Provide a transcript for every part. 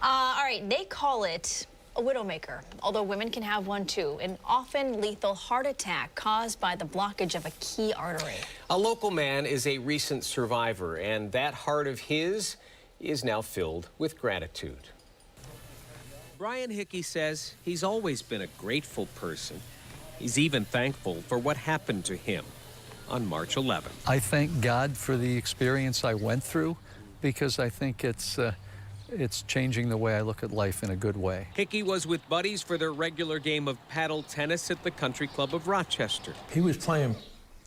All right, they call it a widowmaker, although women can have one too, an often lethal heart attack caused by the blockage of a key artery. A local man is a recent survivor, and that heart of his is now filled with gratitude. Brian Hickey says he's always been a grateful person. He's even thankful for what happened to him on March 11th. I thank God for the experience I went through, because I think it's changing the way I look at life in a good way. Hickey was with buddies for their regular game of paddle tennis at the Country Club of Rochester. He was playing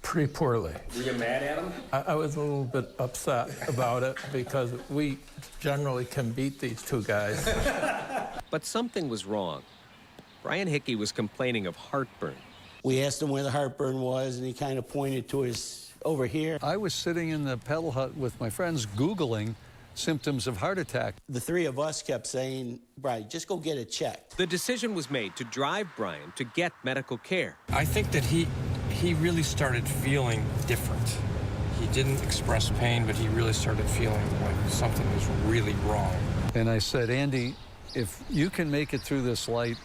pretty poorly. Were you mad at him? I was a little bit upset about it because we generally can beat these two guys. But something was wrong. Brian Hickey was complaining of heartburn. We asked him where the heartburn was, and he kind of pointed to his over here. I was sitting in the paddle hut with my friends Googling symptoms of heart attack. The three of us kept saying, Brian, just go get it checked. The decision was made to drive Brian to get medical care. I think that he really started feeling different. He didn't express pain, but he really started feeling like something was really wrong. And I said, Andy, if you can make it through this light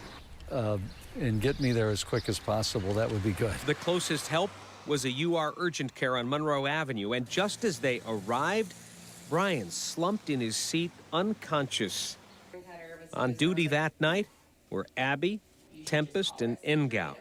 and get me there as quick as possible, that would be good. The closest help was a UR urgent care on Monroe Avenue, and just as they arrived, Brian slumped in his seat, unconscious. On duty that night were Abby, Tempest, and Engau,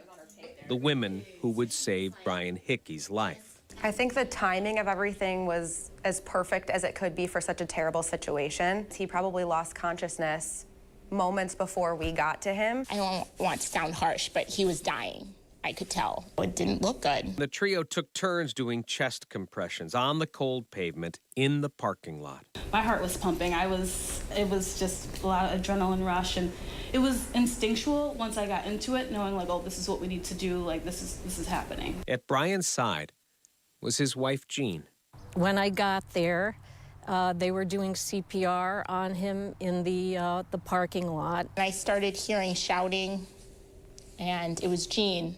the women who would save Brian Hickey's life. I think the timing of everything was as perfect as it could be for such a terrible situation. He probably lost consciousness moments before we got to him. I don't want to sound harsh, but he was dying. I could tell. It didn't look good. The trio took turns doing chest compressions on the cold pavement in the parking lot. My heart was pumping. It was just a lot of adrenaline rush, and it was instinctual once I got into it, knowing like, oh, this is what we need to do, like this is happening. At Brian's side was his wife, Jean. When I got there, they were doing CPR on him in the parking lot. I started hearing shouting, and it was Jean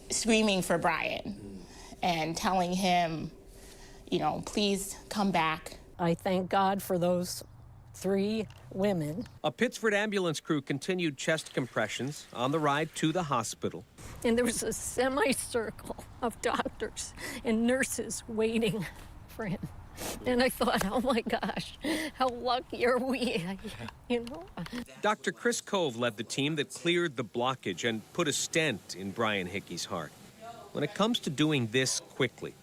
screaming for Brian and telling him, you know, please come back. I thank God for those 3 women. A Pittsford ambulance crew continued chest compressions on the ride to the hospital. And there was a semicircle of doctors and nurses waiting for him. And I thought, oh my gosh, how lucky are we, you know? Dr. Chris Cove led the team that cleared the blockage and put a stent in Brian Hickey's heart. When it comes to doing this quickly,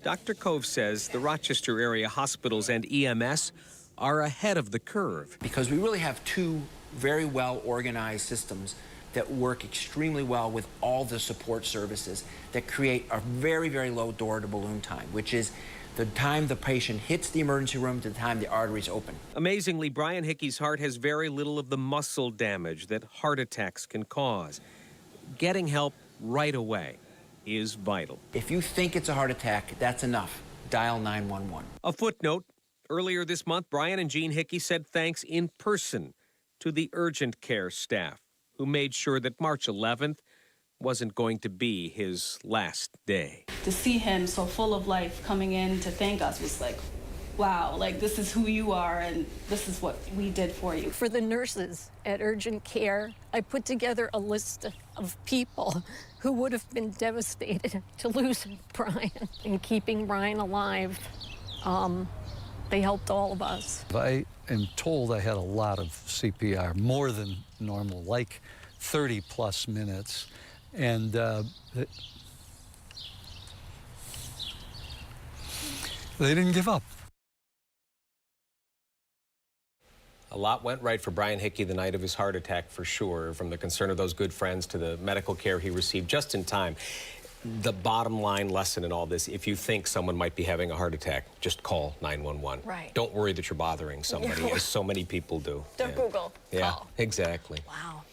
Dr. Cove says the Rochester area hospitals and EMS are ahead of the curve. Because we really have 2 very well organized systems that work extremely well with all the support services that create a very, very low door to balloon time, which is the time the patient hits the emergency room to the time the arteries open. Amazingly, Brian Hickey's heart has very little of the muscle damage that heart attacks can cause. Getting help right away is vital. If you think it's a heart attack, that's enough. Dial 911. A footnote, earlier this month, Brian and Jean Hickey said thanks in person to the urgent care staff who made sure that March 11th wasn't going to be his last day. To see him so full of life coming in to thank us was like, wow, like this is who you are and this is what we did for you. For the nurses at urgent care, I put together a list of people who would have been devastated to lose Brian. And keeping Brian alive, they helped all of us. I am told I had a lot of CPR, more than normal, like 30+ minutes. And they didn't give up. A lot went right for Brian Hickey the night of his heart attack, for sure, from the concern of those good friends to the medical care he received just in time. The bottom line lesson in all this, if you think someone might be having a heart attack, just call 911. Right. Don't worry that you're bothering somebody, as so many people do. Don't Google. Yeah, call. exactly. Wow.